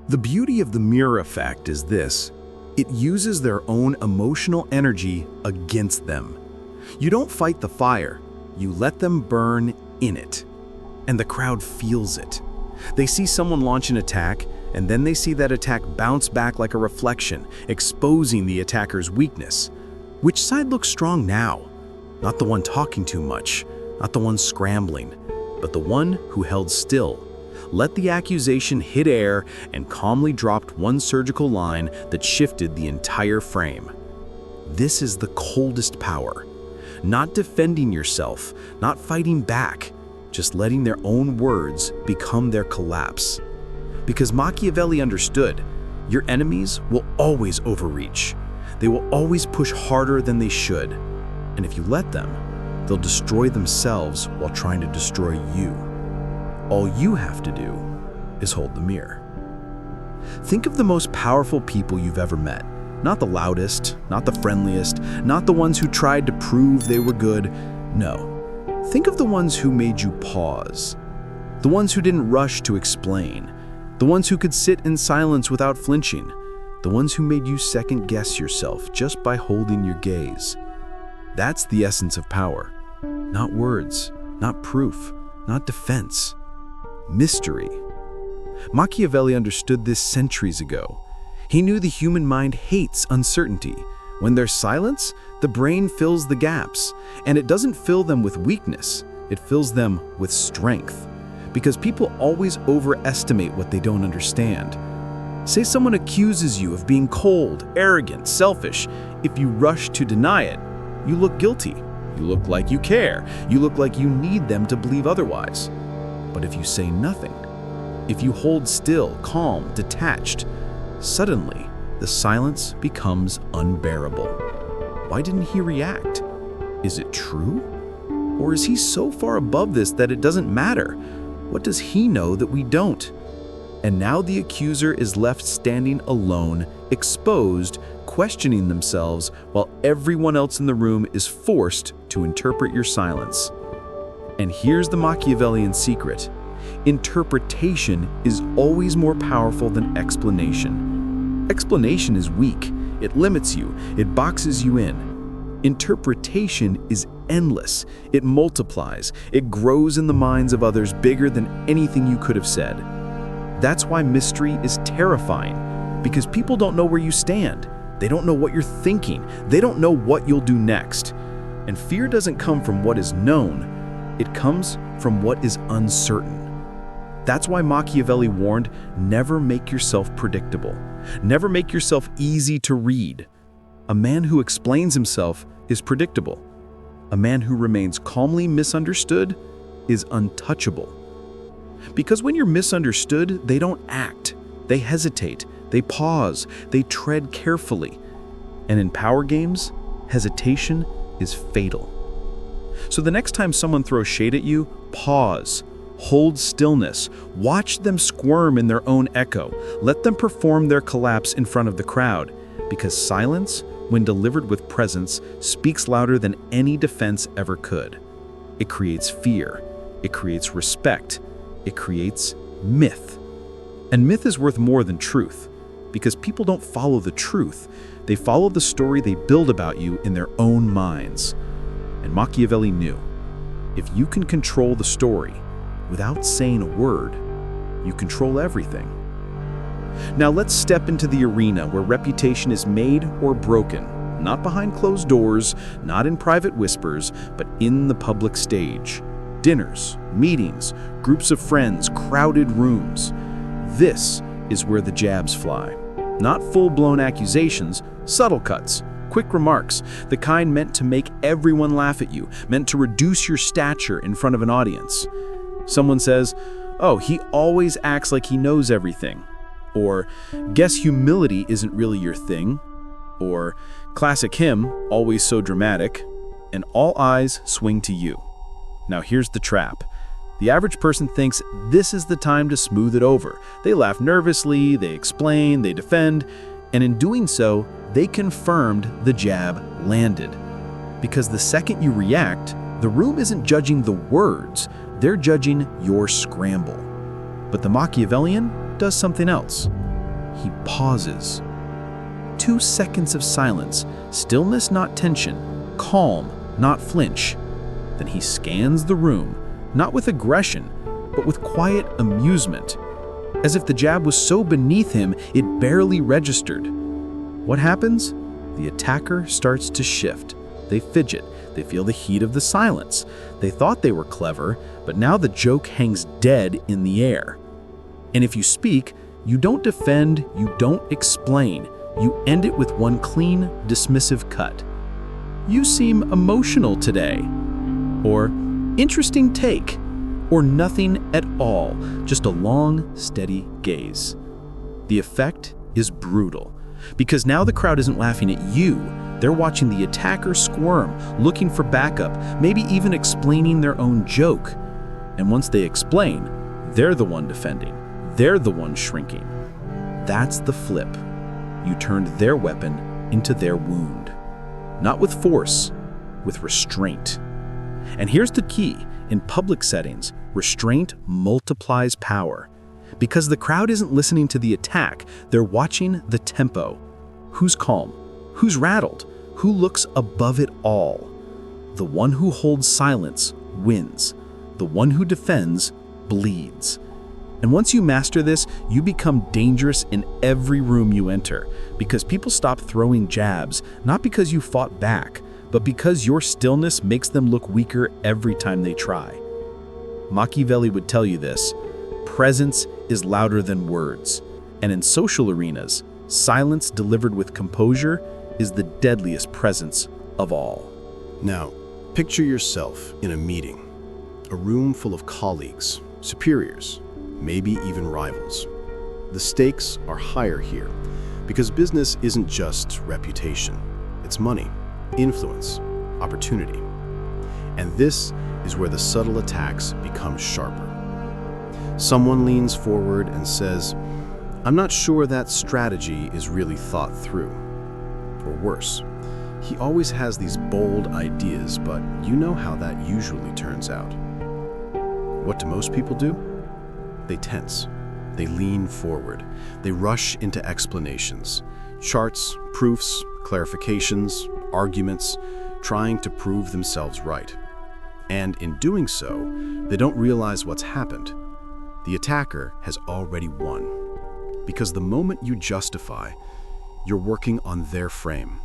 The beauty of the mirror effect is this: it uses their own emotional energy against them. You don't fight the fire, you let them burn in it. And the crowd feels it. They see someone launch an attack, and then they see that attack bounce back like a reflection, exposing the attacker's weakness. Which side looks strong now? Not the one talking too much, not the one scrambling, but the one who held still, let the accusation hit air, and calmly dropped one surgical line that shifted the entire frame. This is the coldest power. Not defending yourself, not fighting back, just letting their own words become their collapse. Because Machiavelli understood, your enemies will always overreach. They will always push harder than they should. And if you let them, they'll destroy themselves while trying to destroy you. All you have to do is hold the mirror. Think of the most powerful people you've ever met. Not the loudest, not the friendliest, not the ones who tried to prove they were good. No. Think of the ones who made you pause. The ones who didn't rush to explain. The ones who could sit in silence without flinching. The ones who made you second-guess yourself just by holding your gaze. That's the essence of power. Not words, not proof, not defense. Mystery. Machiavelli understood this centuries ago. He knew the human mind hates uncertainty. When there's silence, the brain fills the gaps, and it doesn't fill them with weakness, it fills them with strength. Because people always overestimate what they don't understand. Say someone accuses you of being cold, arrogant, selfish. If you rush to deny it, you look guilty. You look like you care. You look like you need them to believe otherwise. But if you say nothing, if you hold still, calm, detached, suddenly the silence becomes unbearable. Why didn't he react? Is it true? Or is he so far above this that it doesn't matter? What does he know that we don't? And now the accuser is left standing alone, exposed, questioning themselves, while everyone else in the room is forced to interpret your silence. And here's the Machiavellian secret. Interpretation is always more powerful than explanation. Explanation is weak. It limits you. It boxes you in. Interpretation is endless. It multiplies. It grows in the minds of others bigger than anything you could have said. That's why mystery is terrifying, because people don't know where you stand. They don't know what you're thinking. They don't know what you'll do next. And fear doesn't come from what is known. It comes from what is uncertain. That's why Machiavelli warned, never make yourself predictable. Never make yourself easy to read. A man who explains himself is predictable. A man who remains calmly misunderstood is untouchable. Because when you're misunderstood, they don't act. They hesitate. They pause. They tread carefully. And in power games, hesitation is fatal. So the next time someone throws shade at you, pause. Hold stillness. Watch them squirm in their own echo. Let them perform their collapse in front of the crowd. Because silence, when delivered with presence, speaks louder than any defense ever could. It creates fear. It creates respect. It creates myth. And myth is worth more than truth. Because people don't follow the truth. They follow the story they build about you in their own minds. And Machiavelli knew, if you can control the story without saying a word, you control everything. Now let's step into the arena where reputation is made or broken, not behind closed doors, not in private whispers, but in the public stage. Dinners, meetings, groups of friends, crowded rooms. This is where the jabs fly. Not full-blown accusations, subtle cuts, quick remarks, the kind meant to make everyone laugh at you, meant to reduce your stature in front of an audience. Someone says, "Oh, he always acts like he knows everything." Or, "Guess humility isn't really your thing." Or, "Classic him, always so dramatic." And all eyes swing to you. Now here's the trap. The average person thinks this is the time to smooth it over. They laugh nervously, they explain, they defend, and in doing so, they confirmed the jab landed. Because the second you react, the room isn't judging the words, they're judging your scramble. But the Machiavellian does something else. He pauses. 2 seconds of silence, stillness not tension, calm not flinch. Then he scans the room, not with aggression, but with quiet amusement, as if the jab was so beneath him it barely registered. What happens? The attacker starts to shift. They fidget. They feel the heat of the silence. They thought they were clever, but now the joke hangs dead in the air. And if you speak, you don't defend, you don't explain. You end it with one clean, dismissive cut. You seem emotional today. Or, interesting take. Or nothing at all, just a long, steady gaze. The effect is brutal, because now the crowd isn't laughing at you. They're watching the attacker squirm, looking for backup, maybe even explaining their own joke. And once they explain, they're the one defending. They're the one shrinking. That's the flip. You turned their weapon into their wound. Not with force, with restraint. And here's the key. In public settings, restraint multiplies power. Because the crowd isn't listening to the attack, they're watching the tempo. Who's calm? Who's rattled? Who looks above it all? The one who holds silence wins. The one who defends bleeds. And once you master this, you become dangerous in every room you enter, because people stop throwing jabs, not because you fought back, but because your stillness makes them look weaker every time they try. Machiavelli would tell you this: presence is louder than words. And in social arenas, silence delivered with composure is the deadliest presence of all. Now, picture yourself in a meeting, a room full of colleagues, superiors, maybe even rivals. The stakes are higher here, because business isn't just reputation. It's money, influence, opportunity. And this is where the subtle attacks become sharper. Someone leans forward and says, "I'm not sure that strategy is really thought through." Or worse, he always has these bold ideas, but you know how that usually turns out. What do most people do? They tense. They lean forward. They rush into explanations, charts, proofs, clarifications, arguments, trying to prove themselves right. And in doing so, they don't realize what's happened. The attacker has already won. Because the moment you justify, you're working on their frame.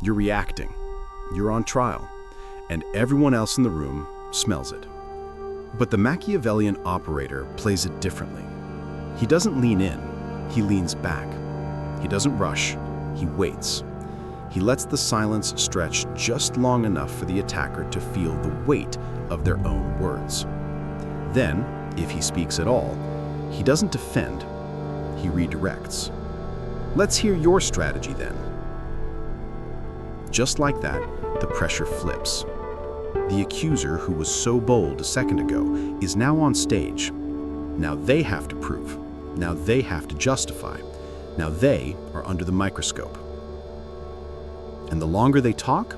You're reacting. You're on trial. And everyone else in the room smells it. But the Machiavellian operator plays it differently. He doesn't lean in, he leans back. He doesn't rush, he waits. He lets the silence stretch just long enough for the attacker to feel the weight of their own words. Then, if he speaks at all, he doesn't defend, he redirects. "Let's hear your strategy then." Just like that, the pressure flips. The accuser who was so bold a second ago is now on stage. Now they have to prove. Now they have to justify. Now they are under the microscope. And the longer they talk,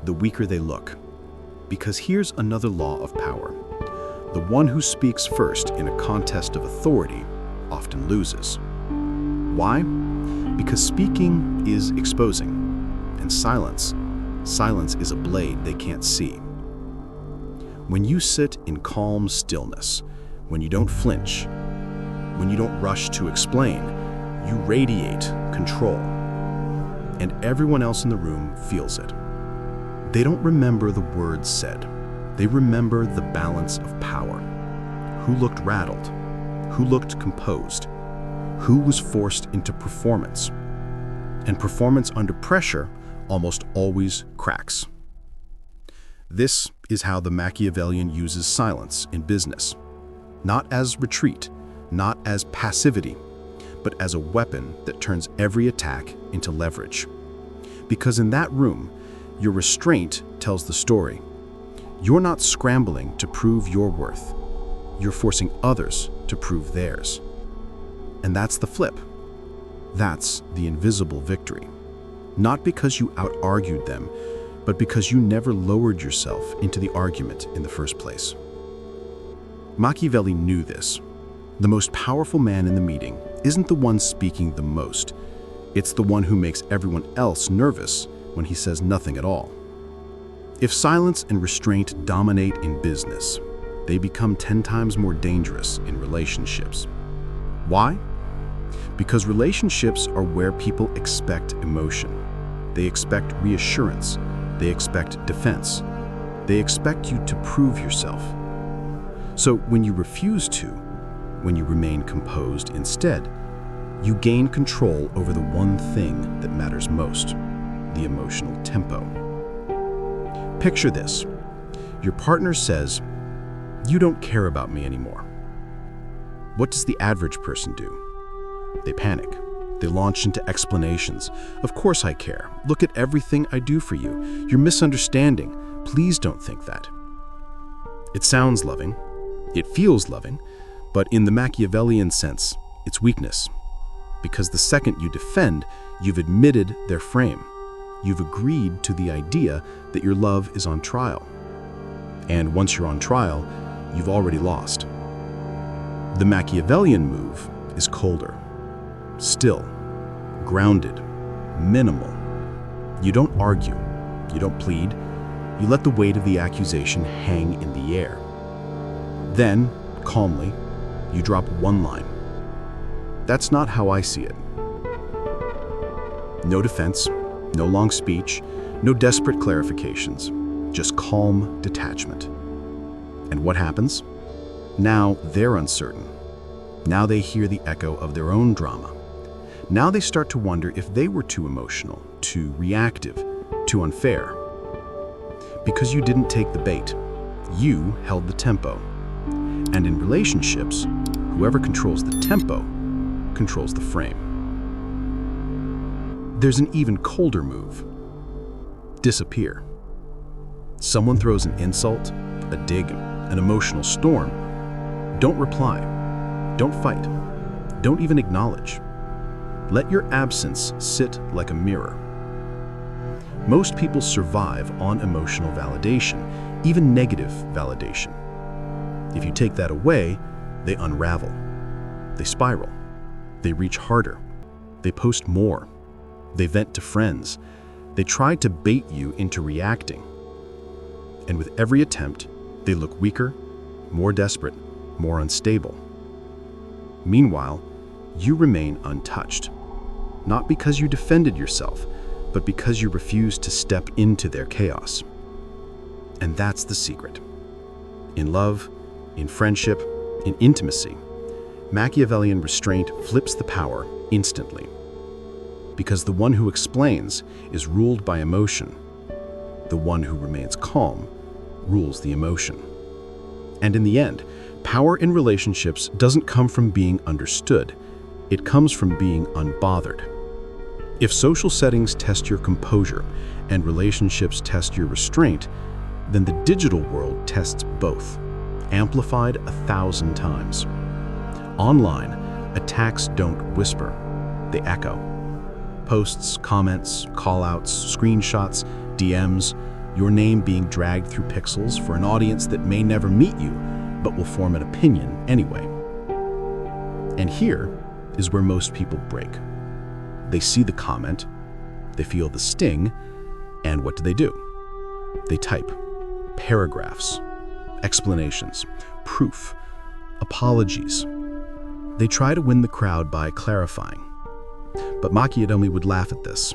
the weaker they look. Because here's another law of power. The one who speaks first in a contest of authority often loses. Why? Because speaking is exposing, and silence is a blade they can't see. When you sit in calm stillness, when you don't flinch, when you don't rush to explain, you radiate control. And everyone else in the room feels it. They don't remember the words said. They remember the balance of power. Who looked rattled? Who looked composed? Who was forced into performance? And performance under pressure almost always cracks. This is how the Machiavellian uses silence in business. Not as retreat, not as passivity, but as a weapon that turns every attack into leverage. Because in that room, your restraint tells the story. You're not scrambling to prove your worth. You're forcing others to prove theirs. And that's the flip. That's the invisible victory. Not because you out-argued them, but because you never lowered yourself into the argument in the first place. Machiavelli knew this. The most powerful man in the meeting isn't the one speaking the most. It's the one who makes everyone else nervous when he says nothing at all. If silence and restraint dominate in business, they become 10 times more dangerous in relationships. Why? Because relationships are where people expect emotion. They expect reassurance. They expect defense. They expect you to prove yourself. So when you refuse to, when you remain composed instead, you gain control over the one thing that matters most, the emotional tempo. Picture this. Your partner says, "You don't care about me anymore." What does the average person do? They panic. They launch into explanations. "Of course I care. Look at everything I do for you. You're misunderstanding. Please don't think that." It sounds loving. It feels loving. But in the Machiavellian sense, it's weakness. Because the second you defend, you've admitted their frame. You've agreed to the idea that your love is on trial. And once you're on trial, you've already lost. The Machiavellian move is colder, still, grounded, minimal. You don't argue, you don't plead, you let the weight of the accusation hang in the air. Then, calmly, you drop one line. "That's not how I see it." No defense, no long speech, no desperate clarifications, just calm detachment. And what happens? Now they're uncertain. Now they hear the echo of their own drama. Now they start to wonder if they were too emotional, too reactive, too unfair. Because you didn't take the bait. You held the tempo. And in relationships, whoever controls the tempo controls the frame. There's an even colder move. Disappear. Someone throws an insult, a dig, an emotional storm. Don't reply. Don't fight. Don't even acknowledge. Let your absence sit like a mirror. Most people survive on emotional validation, even negative validation. If you take that away, they unravel. They spiral. They reach harder. They post more. They vent to friends. They try to bait you into reacting. And with every attempt, they look weaker, more desperate, more unstable. Meanwhile, you remain untouched. Not because you defended yourself, but because you refused to step into their chaos. And that's the secret. In love, in friendship, in intimacy, Machiavellian restraint flips the power instantly. Because the one who explains is ruled by emotion. The one who remains calm rules the emotion. And in the end, power in relationships doesn't come from being understood. It comes from being unbothered. If social settings test your composure and relationships test your restraint, then the digital world tests both, amplified 1,000 times. Online, attacks don't whisper, they echo. Posts, comments, callouts, screenshots, DMs, your name being dragged through pixels for an audience that may never meet you, but will form an opinion anyway. And here is where most people break. They see the comment, they feel the sting, and what do? They type paragraphs, explanations, proof, apologies. They try to win the crowd by clarifying. But Machiavelli would laugh at this,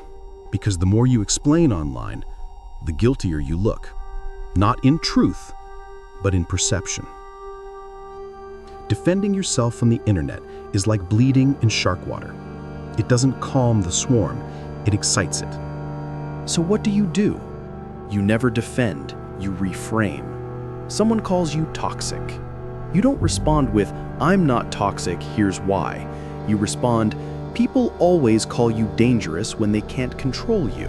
because the more you explain online, the guiltier you look, not in truth, but in perception. Defending yourself on the internet is like bleeding in shark water. It doesn't calm the swarm, it excites it. So what do? You never defend, you reframe. Someone calls you toxic. You don't respond with, "I'm not toxic, here's why." You respond, "People always call you dangerous when they can't control you."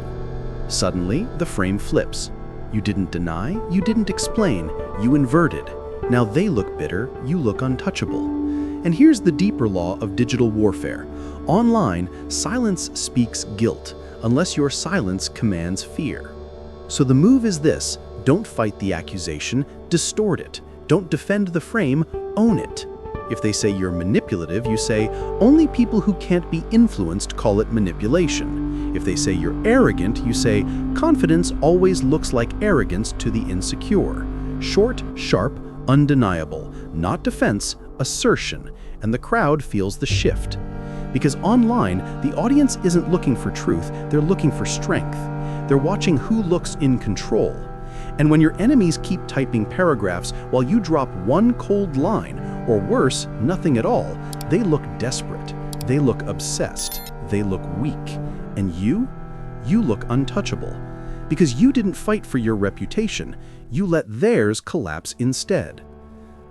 Suddenly, the frame flips. You didn't deny, you didn't explain, you inverted. Now they look bitter, you look untouchable. And here's the deeper law of digital warfare. Online, silence speaks guilt, unless your silence commands fear. So the move is this: don't fight the accusation, distort it. Don't defend the frame, own it. If they say you're manipulative, you say, only people who can't be influenced call it manipulation. If they say you're arrogant, you say, confidence always looks like arrogance to the insecure. Short, sharp, undeniable, not defense, assertion, and the crowd feels the shift. Because online, the audience isn't looking for truth, they're looking for strength. They're watching who looks in control. And when your enemies keep typing paragraphs while you drop one cold line, or worse, nothing at all, they look desperate, they look obsessed, they look weak. And you look untouchable. Because you didn't fight for your reputation, you let theirs collapse instead.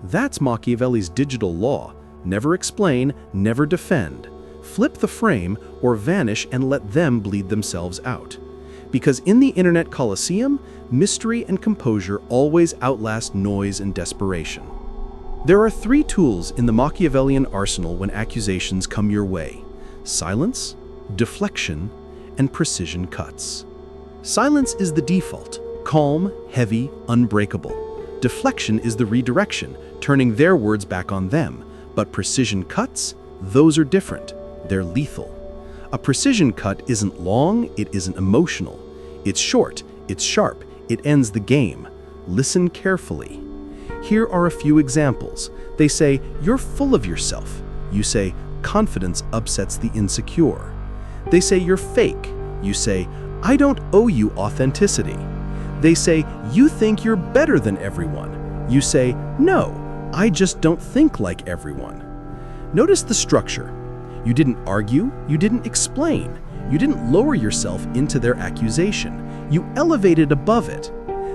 That's Machiavelli's digital law. Never explain, never defend. Flip the frame or vanish and let them bleed themselves out. Because in the internet coliseum, mystery and composure always outlast noise and desperation. There are 3 tools in the Machiavellian arsenal when accusations come your way: silence, deflection, and precision cuts. Silence is the default, calm, heavy, unbreakable. Deflection is the redirection, turning their words back on them. But precision cuts, those are different. They're lethal. A precision cut isn't long, it isn't emotional. It's short, it's sharp, it ends the game. Listen carefully. Here are a few examples. They say, you're full of yourself. You say, confidence upsets the insecure. They say you're fake. You say, I don't owe you authenticity. They say, you think you're better than everyone. You say, no, I just don't think like everyone. Notice the structure. You didn't argue, you didn't explain. You didn't lower yourself into their accusation. You elevated above it.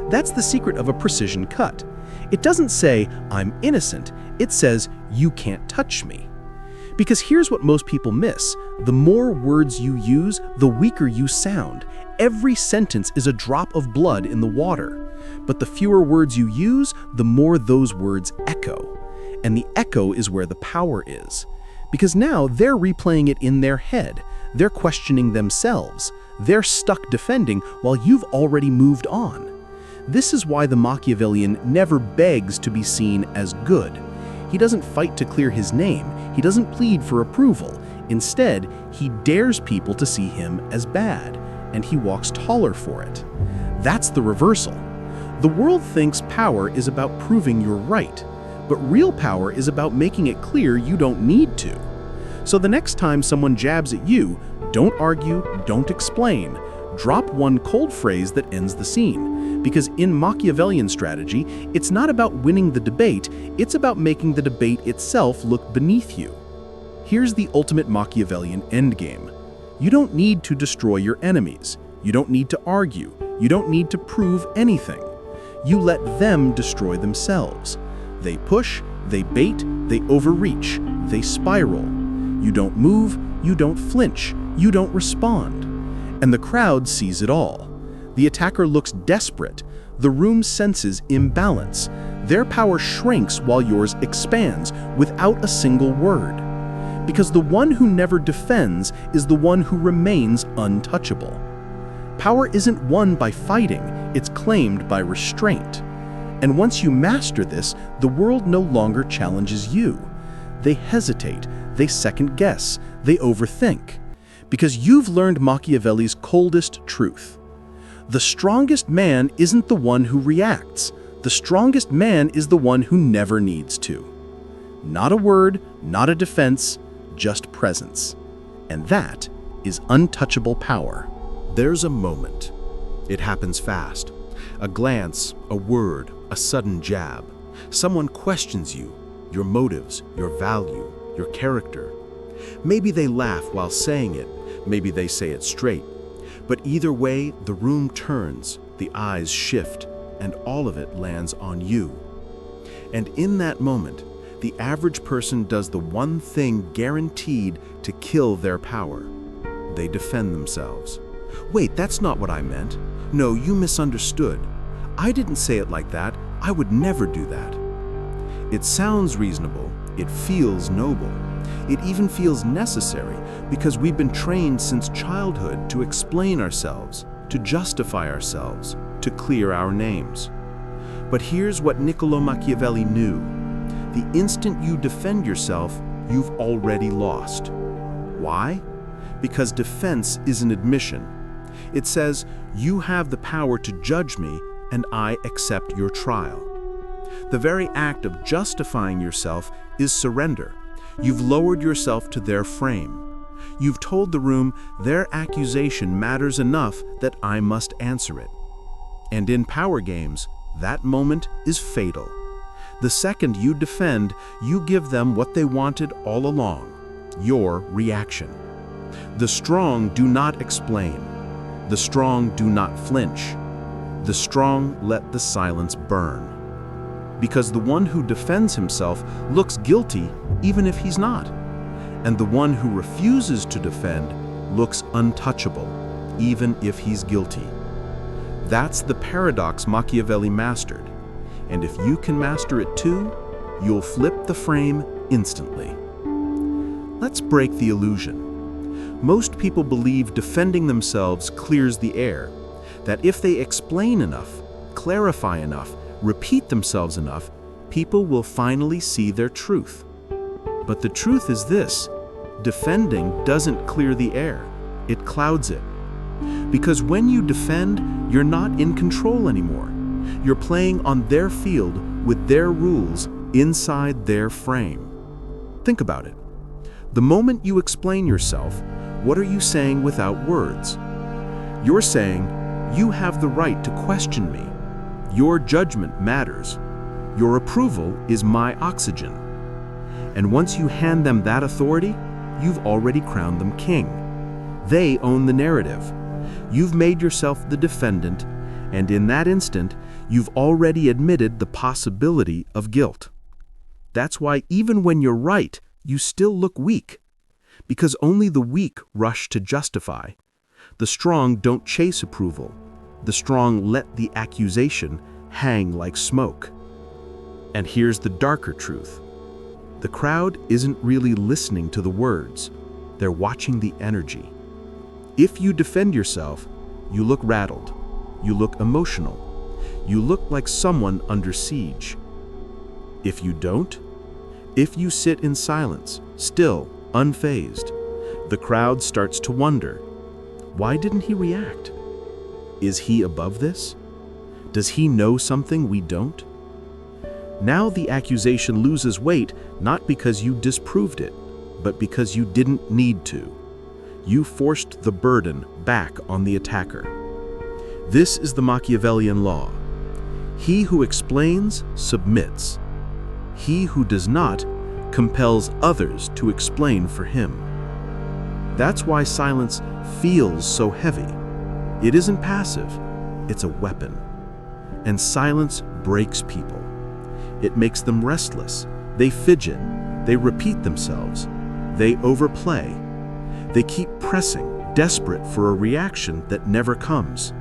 That's the secret of a precision cut. It doesn't say, I'm innocent. It says, you can't touch me. Because here's what most people miss. The more words you use, the weaker you sound. Every sentence is a drop of blood in the water. But the fewer words you use, the more those words echo. And the echo is where the power is. Because now they're replaying it in their head. They're questioning themselves. They're stuck defending while you've already moved on. This is why the Machiavellian never begs to be seen as good. He doesn't fight to clear his name. He doesn't plead for approval. Instead, he dares people to see him as bad, and he walks taller for it. That's the reversal. The world thinks power is about proving you're right, but real power is about making it clear you don't need to. So the next time someone jabs at you, don't argue, don't explain. Drop one cold phrase that ends the scene. Because in Machiavellian strategy, it's not about winning the debate, it's about making the debate itself look beneath you. Here's the ultimate Machiavellian endgame. You don't need to destroy your enemies. You don't need to argue. You don't need to prove anything. You let them destroy themselves. They push, they bait, they overreach, they spiral. You don't move, you don't flinch, you don't respond. And the crowd sees it all. The attacker looks desperate. The room senses imbalance. Their power shrinks while yours expands without a single word. Because the one who never defends is the one who remains untouchable. Power isn't won by fighting, it's claimed by restraint. And once you master this, the world no longer challenges you. They hesitate, they second guess, they overthink. Because you've learned Machiavelli's coldest truth. The strongest man isn't the one who reacts. The strongest man is the one who never needs to. Not a word, not a defense, just presence. And that is untouchable power. There's a moment. It happens fast. A glance, a word, a sudden jab. Someone questions you, your motives, your value, your character. Maybe they laugh while saying it. Maybe they say it straight. But either way, the room turns, the eyes shift, and all of it lands on you. And in that moment, the average person does the one thing guaranteed to kill their power. They defend themselves. Wait, that's not what I meant. No, you misunderstood. I didn't say it like that. I would never do that. It sounds reasonable. It feels noble. It even feels necessary because we've been trained since childhood to explain ourselves, to justify ourselves, to clear our names. But here's what Niccolo Machiavelli knew. The instant you defend yourself, you've already lost. Why? Because defense is an admission. It says, you have the power to judge me, and I accept your trial. The very act of justifying yourself is surrender. You've lowered yourself to their frame. You've told the room their accusation matters enough that I must answer it. And in power games, that moment is fatal. The second you defend, you give them what they wanted all along, your reaction. The strong do not explain. The strong do not flinch. The strong let the silence burn. Because the one who defends himself looks guilty even if he's not. And the one who refuses to defend looks untouchable even if he's guilty. That's the paradox Machiavelli mastered. And if you can master it too, you'll flip the frame instantly. Let's break the illusion. Most people believe defending themselves clears the air, that if they explain enough, clarify enough, repeat themselves enough, people will finally see their truth. But the truth is this: defending doesn't clear the air, it clouds it. Because when you defend, you're not in control anymore. You're playing on their field with their rules inside their frame. Think about it. The moment you explain yourself, what are you saying without words? You're saying, you have the right to question me. Your judgment matters. Your approval is my oxygen. And once you hand them that authority, you've already crowned them king. They own the narrative. You've made yourself the defendant, and in that instant, you've already admitted the possibility of guilt. That's why even when you're right, you still look weak. Because only the weak rush to justify. The strong don't chase approval. The strong let the accusation hang like smoke. And here's the darker truth. The crowd isn't really listening to the words. They're watching the energy. If you defend yourself, you look rattled. You look emotional. You look like someone under siege. If you don't, if you sit in silence, still, unfazed, the crowd starts to wonder, why didn't he react? Is he above this? Does he know something we don't? Now the accusation loses weight not because you disproved it, but because you didn't need to. You forced the burden back on the attacker. This is the Machiavellian law. He who explains submits. He who does not compels others to explain for him. That's why silence feels so heavy. It isn't passive, it's a weapon. And silence breaks people. It makes them restless. They fidget. They repeat themselves. They overplay. They keep pressing, desperate for a reaction that never comes.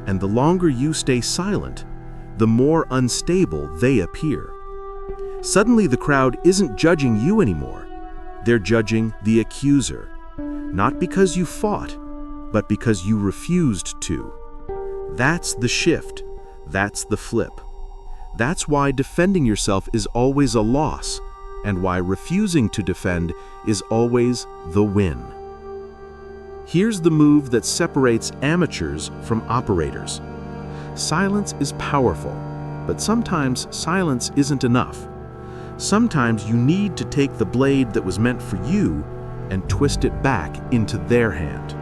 And the longer you stay silent, the more unstable they appear. Suddenly the crowd isn't judging you anymore. They're judging the accuser. Not because you fought, but because you refused to. That's the shift. That's the flip. That's why defending yourself is always a loss, and why refusing to defend is always the win. Here's the move that separates amateurs from operators. Silence is powerful, but sometimes silence isn't enough. Sometimes you need to take the blade that was meant for you and twist it back into their hand.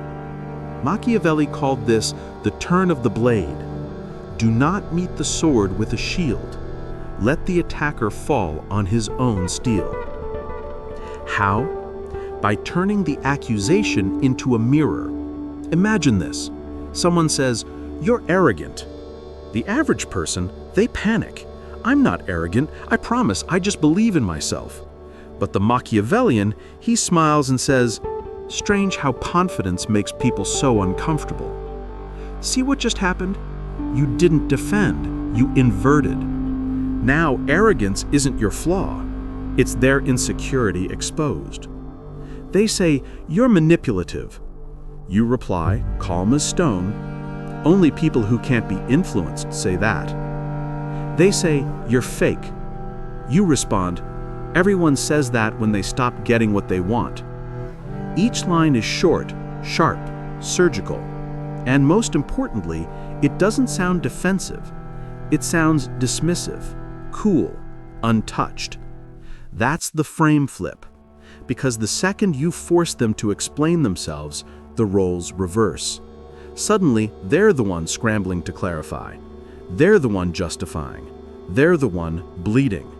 Machiavelli called this the turn of the blade. Do not meet the sword with a shield. Let the attacker fall on his own steel. How? By turning the accusation into a mirror. Imagine this. Someone says, "You're arrogant." The average person, they panic. "I'm not arrogant. I promise. I just believe in myself." But the Machiavellian, he smiles and says, "Strange how confidence makes people so uncomfortable. See what just happened? You didn't defend. You inverted. Now arrogance isn't your flaw. It's their insecurity exposed. They say, "You're manipulative." You reply, calm as stone, "Only people who can't be influenced say that." They say, "You're fake." You respond, "Everyone says that when they stop getting what they want." Each line is short, sharp, surgical, and most importantly, it doesn't sound defensive. It sounds dismissive, cool, untouched. That's the frame flip, because the second you force them to explain themselves, the roles reverse. Suddenly, they're the one scrambling to clarify. They're the one justifying. They're the one bleeding.